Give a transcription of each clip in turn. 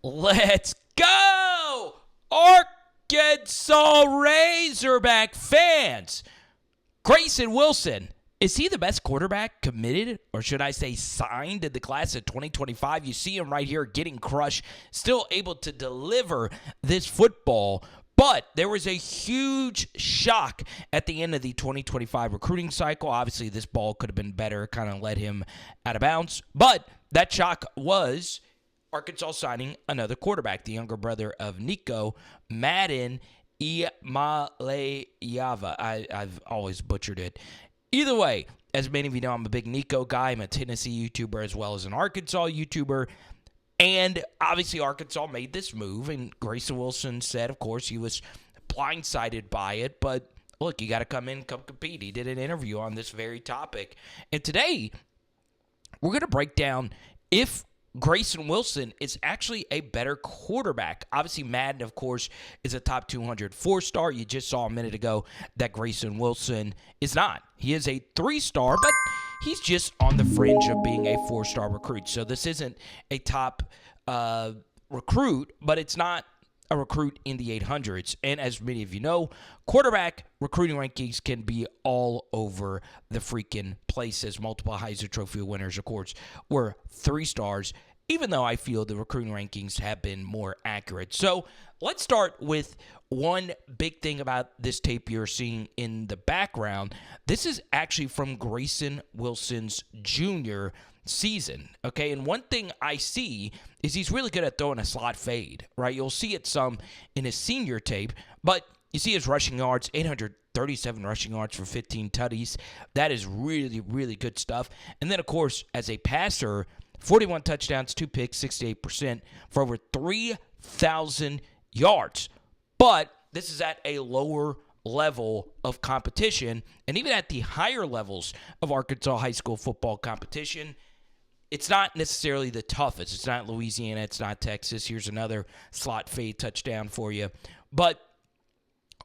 Let's go! Arkansas Razorback fans! Grayson Wilson, is he the best quarterback committed, or should I say signed in the class of 2025? You see him right here getting crushed, still able to deliver this football. But there was a huge shock at the end of the 2025 recruiting cycle. Obviously, this ball could have been better, kind of let him out of bounds. But that shock was Arkansas signing another quarterback, the younger brother of Nico, MADDEN IAMALEAVA. I've always butchered it. Either way, as many of you know, I'm a big Nico guy. I'm a Tennessee YouTuber as well as an Arkansas YouTuber. And obviously Arkansas made this move, and Grayson Wilson said, of course, he was blindsided by it. But look, you got to come in, come compete. He did an interview on this very topic. And today, we're going to break down if Grayson Wilson is actually a better quarterback. Obviously, Madden, of course, is a top 200 4-star. You just saw a minute ago that Grayson Wilson is not. He is a 3-star, but he's just on the fringe of being a 4-star recruit. So this isn't a top recruit, but it's not a recruit in the 800s. And as many of you know, quarterback recruiting rankings can be all over the freaking place, as multiple Heisman Trophy winners, of course, were 3 stars, even though I feel the recruiting rankings have been more accurate. So let's start with one big thing about this tape you're seeing in the background. This is actually from Grayson Wilson's junior season, okay? And one thing I see is he's really good at throwing a slot fade, right? You'll see it some in his senior tape, but you see his rushing yards, 837 rushing yards for 15 tutties. That is really, really good stuff. And then, of course, as a passer, 41 touchdowns, 2 picks, 68% for over 3,000 yards. But this is at a lower level of competition, and even at the higher levels of Arkansas high school football competition, it's not necessarily the toughest. It's not Louisiana. It's not Texas. Here's another slot fade touchdown for you. But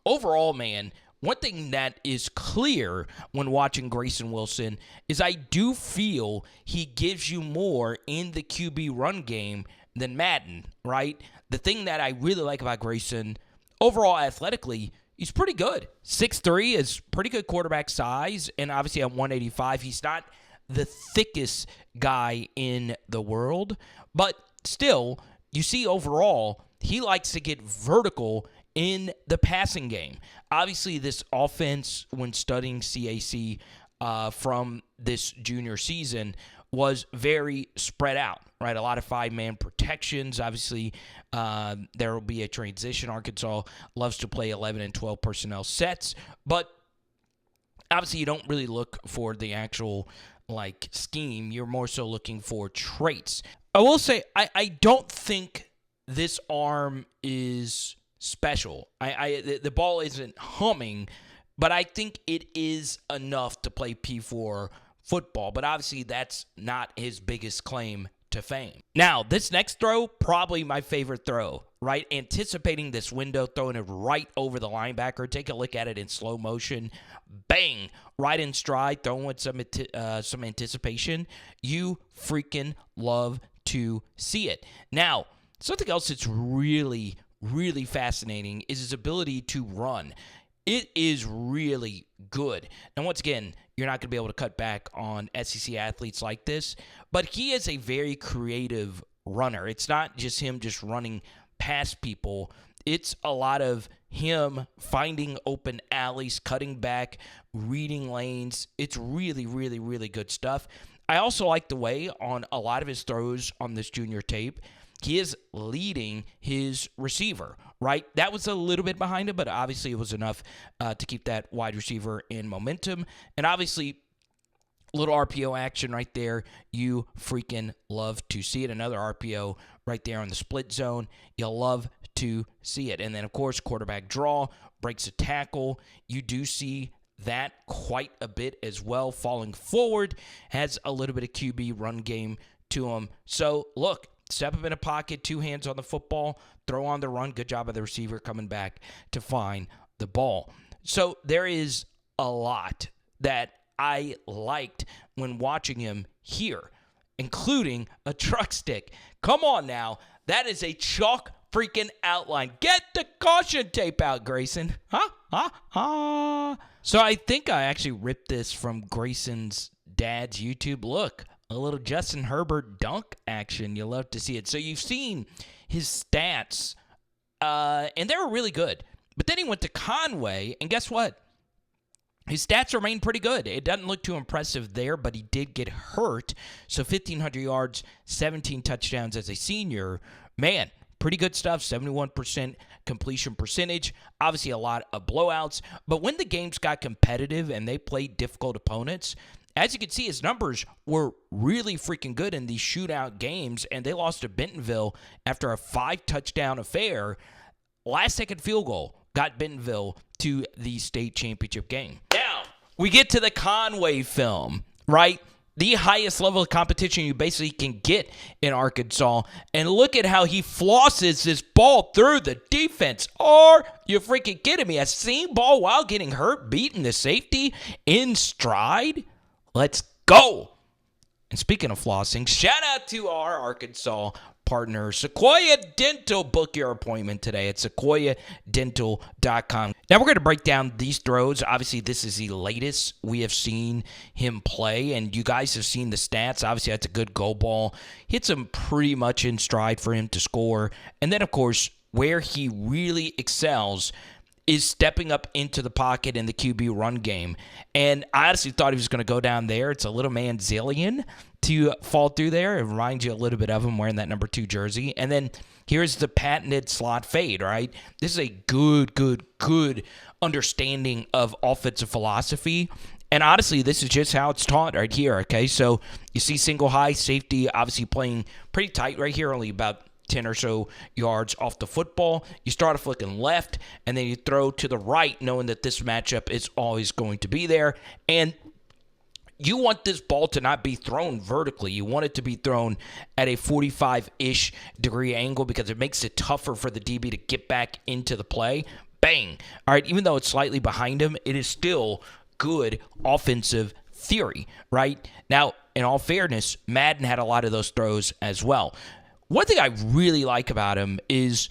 overall, man, one thing that is clear when watching Grayson Wilson is I do feel he gives you more in the QB run game than Madden, right? The thing that I really like about Grayson, overall athletically, he's pretty good. 6'3" is pretty good quarterback size, and obviously at 185, he's not the thickest guy in the world, but still, you see overall, he likes to get vertical in the passing game. Obviously, this offense, when studying CAC from this junior season, was very spread out, right? A lot of 5-man protections. Obviously, there will be a transition. Arkansas loves to play 11 and 12 personnel sets, but obviously you don't really look for the actual scheme. You're more so looking for traits. I will say I don't think this arm is special. The ball isn't humming, but I think it is enough to play P4 football. But obviously that's not his biggest claim to fame. Now, this next throw, probably my favorite throw, right? Anticipating this window, throwing it right over the linebacker. Take a look at it in slow motion. Bang! Right in stride, throwing with some anticipation. You freaking love to see it. Now, something else that's really, really fascinating is his ability to run. It is really good. And once again, you're not going to be able to cut back on SEC athletes like this, but he is a very creative runner. It's not just him just running past people. It's a lot of him finding open alleys, cutting back, reading lanes. It's really, really, really good stuff. I also like the way on a lot of his throws on this junior tape, he is leading his receiver, right? That was a little bit behind him, but obviously it was enough to keep that wide receiver in momentum. And obviously, little RPO action right there. You freaking love to see it. Another RPO right there on the split zone. You'll love to see it. And then, of course, quarterback draw, breaks a tackle. You do see that quite a bit as well. Falling forward, has a little bit of QB run game to him. So, look, step up in a pocket, 2 hands on the football, throw on the run. Good job of the receiver coming back to find the ball. So there is a lot that I liked when watching him here. including a truck stick. Come on now. That is a chalk freaking outline. Get the caution tape out, Grayson. So I think I actually ripped this from Grayson's dad's YouTube. Look, a little Justin Herbert dunk action. You love to see it. So you've seen his stats, and they were really good. But then he went to Conway, and guess what? His stats remain pretty good. It doesn't look too impressive there, but he did get hurt. So 1,500 yards, 17 touchdowns as a senior. Man, pretty good stuff. 71% completion percentage. Obviously a lot of blowouts. But when the games got competitive and they played difficult opponents, as you can see, his numbers were really freaking good in these shootout games, and they lost to Bentonville after a 5-touchdown affair. Last-second field goal got Bentonville to the state championship game. Now, we get to the Conway film, right? The highest level of competition you basically can get in Arkansas. And look at how he flosses this ball through the defense. Are you freaking kidding me? A seam ball while getting hurt, beating the safety in stride? Let's go. And speaking of flossing, shout out to our Arkansas partner, Sequoia Dental. Book your appointment today at sequoiadental.com. Now we're going to break down these throws. Obviously, this is the latest we have seen him play, and you guys have seen the stats. Obviously, that's a good go ball. Hits him pretty much in stride for him to score. And then, of course, where he really excels is stepping up into the pocket in the QB run game. And I honestly thought he was going to go down there. It's a little man zillion to fall through there. It reminds you a little bit of him wearing that number 2 jersey. And then here's the patented slot fade, right? This is a good understanding of offensive philosophy. And honestly, this is just how it's taught right here, okay? So you see single high safety obviously playing pretty tight right here, only about 10 or so yards off the football. You start off looking left, and then you throw to the right, knowing that this matchup is always going to be there. And you want this ball to not be thrown vertically. You want it to be thrown at a 45-ish degree angle because it makes it tougher for the DB to get back into the play. Bang. All right, even though it's slightly behind him, it is still good offensive theory, right? Now, in all fairness, Madden had a lot of those throws as well. One thing I really like about him is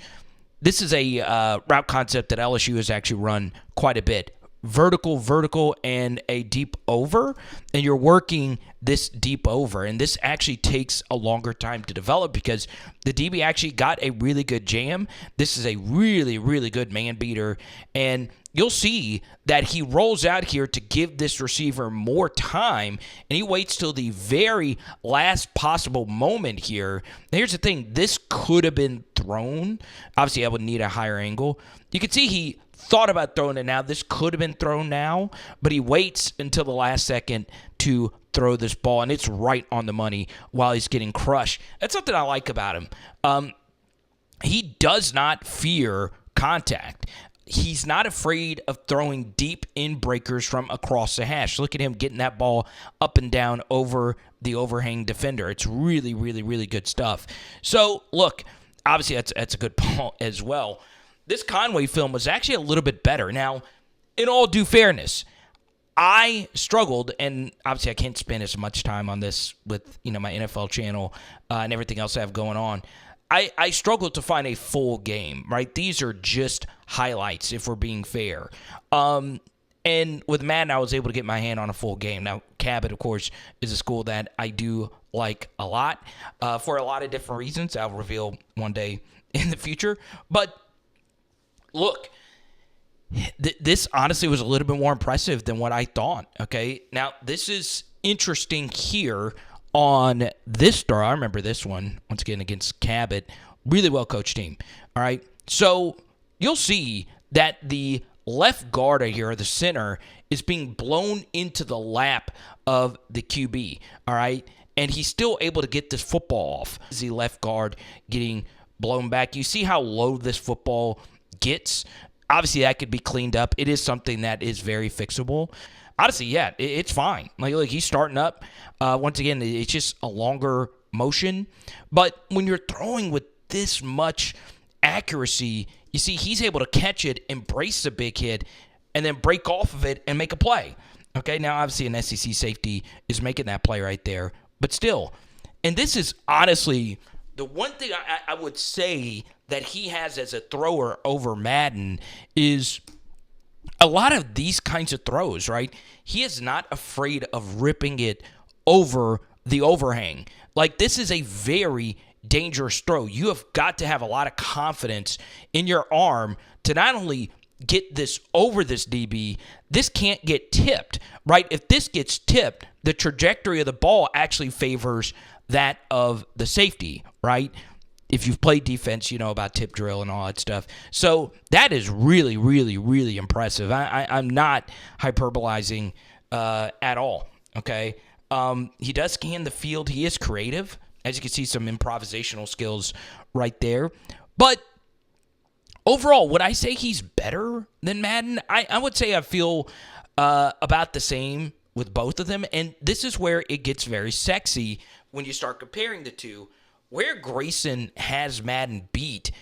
this is a route concept that LSU has actually run quite a bit. Vertical, and a deep over, and you're working this deep over, and this actually takes a longer time to develop because the DB actually got a really good jam. This is a really good man beater, and you'll see that he rolls out here to give this receiver more time, and he waits till the very last possible moment here. Now, here's the thing. This could have been thrown. Obviously, I would need a higher angle. You can see he thought about throwing it now. This could have been thrown now, but he waits until the last second to throw this ball, and it's right on the money while he's getting crushed. That's something I like about him. He does not fear contact. He's not afraid of throwing deep in breakers from across the hash. Look at him getting that ball up and down over the overhang defender. It's really good stuff. So, look, obviously that's a good ball as well. This Conway film was actually a little bit better. Now, in all due fairness, I struggled, and obviously I can't spend as much time on this with my NFL channel and everything else I have going on. I struggled to find a full game, right? These are just highlights, if we're being fair. And with Madden, I was able to get my hand on a full game. Now, Cabot, of course, is a school that I do like a lot for a lot of different reasons. I'll reveal one day in the future. But look, this honestly was a little bit more impressive than what I thought, okay? Now, this is interesting here on this throw. I remember this one, once again, against Cabot. Really well-coached team, all right? So you'll see that the left guard here, the center, is being blown into the lap of the QB, all right? And he's still able to get this football off. The left guard getting blown back. You see how low this football gets. Obviously, that could be cleaned up. It is something that is very fixable. Honestly, yeah, it's fine. Like he's starting up. Once again, it's just a longer motion. But when you're throwing with this much accuracy, you see he's able to catch it, embrace the big hit, and then break off of it and make a play. Okay, now obviously an SEC safety is making that play right there. But still, and this is honestly the one thing I would say that he has as a thrower over Madden is a lot of these kinds of throws, right? He is not afraid of ripping it over the overhang. Like, this is a very dangerous throw. You have got to have a lot of confidence in your arm to not only get this over this DB, this can't get tipped, right? If this gets tipped, the trajectory of the ball actually favors that of the safety, right? If you've played defense, you know about tip drill and all that stuff. So that is really, really, really impressive. I'm not hyperbolizing at all, okay? He does scan the field. He is creative. As you can see, some improvisational skills right there. But overall, would I say he's better than Madden? I would say I feel about the same with both of them. And this is where it gets very sexy when you start comparing the two. Where Grayson has Madden beat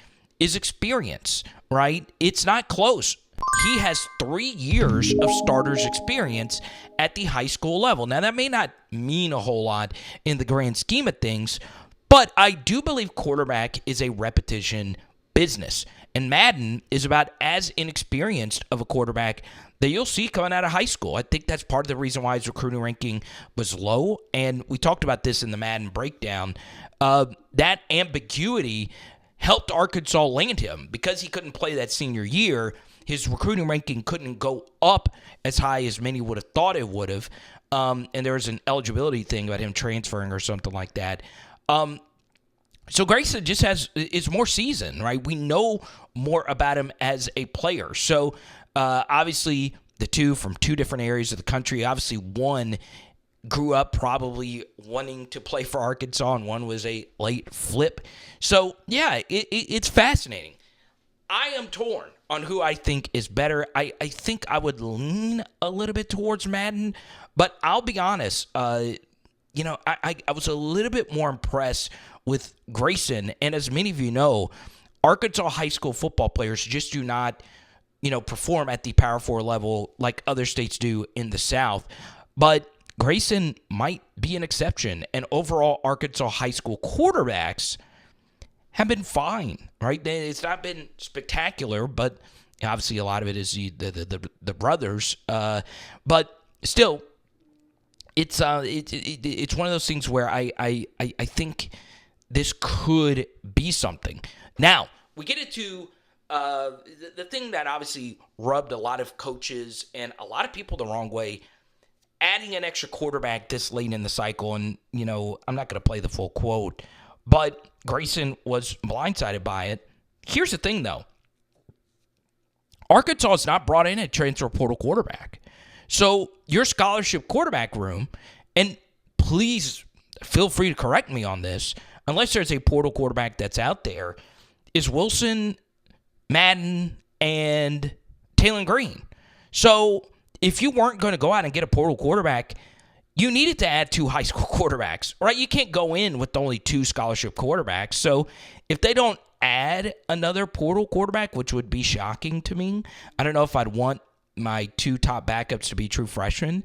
is experience, right? It's not close. He has 3 years of starters experience at the high school level. Now, that may not mean a whole lot in the grand scheme of things, but I do believe quarterback is a repetition business. And Madden is about as inexperienced of a quarterback that you'll see coming out of high school. I think that's part of the reason why his recruiting ranking was low. And we talked about this in the Madden breakdown. That ambiguity helped Arkansas land him because he couldn't play that senior year. His recruiting ranking couldn't go up as high as many would have thought it would have. And there was an eligibility thing about him transferring or something like that. So Grayson just is more seasoned, right? We know more about him as a player. So obviously the two from two different areas of the country. Obviously one grew up probably wanting to play for Arkansas, and one was a late flip. So yeah, it's fascinating. I am torn on who I think is better. I think I would lean a little bit towards Madden, but I'll be honest. I was a little bit more impressed with Grayson, and as many of you know, Arkansas high school football players just do not, perform at the Power 4 level like other states do in the South. But Grayson might be an exception, and overall Arkansas high school quarterbacks have been fine, right? It's not been spectacular, but obviously a lot of it is the brothers. But still, it's one of those things where I think this could be something. Now, we get into the thing that obviously rubbed a lot of coaches and a lot of people the wrong way, adding an extra quarterback this late in the cycle. And, I'm not going to play the full quote, but Grayson was blindsided by it. Here's the thing, though. Arkansas has not brought in a transfer portal quarterback. So your scholarship quarterback room, and please feel free to correct me on this, unless there's a portal quarterback that's out there, is Wilson, Madden, and Taylen Green. So if you weren't going to go out and get a portal quarterback, you needed to add 2 high school quarterbacks, right? You can't go in with only 2 scholarship quarterbacks. So if they don't add another portal quarterback, which would be shocking to me, I don't know if I'd want my 2 top backups to be true freshmen.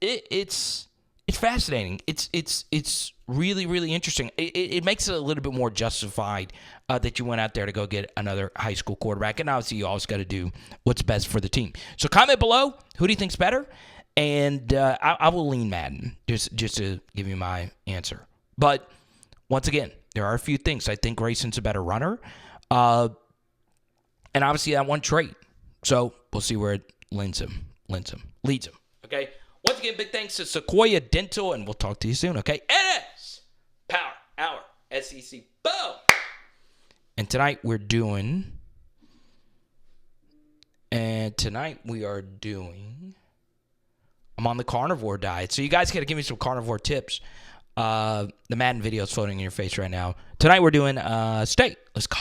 It's fascinating. It's really, really interesting. It makes it a little bit more justified that you went out there to go get another high school quarterback. And obviously you always got to do what's best for the team. So comment below, who do you think's better? And I will lean Madden just to give you my answer. But once again, there are a few things. I think Grayson's a better runner. And obviously that one trait. So we'll see where it leads him. Okay? Once again, big thanks to Sequoia Dental, and we'll talk to you soon, okay? It is Power Hour SEC. Boom! And tonight we are doing... I'm on the carnivore diet. So you guys got to give me some carnivore tips. The Madden video is floating in your face right now. Tonight we're doing steak. Let's go.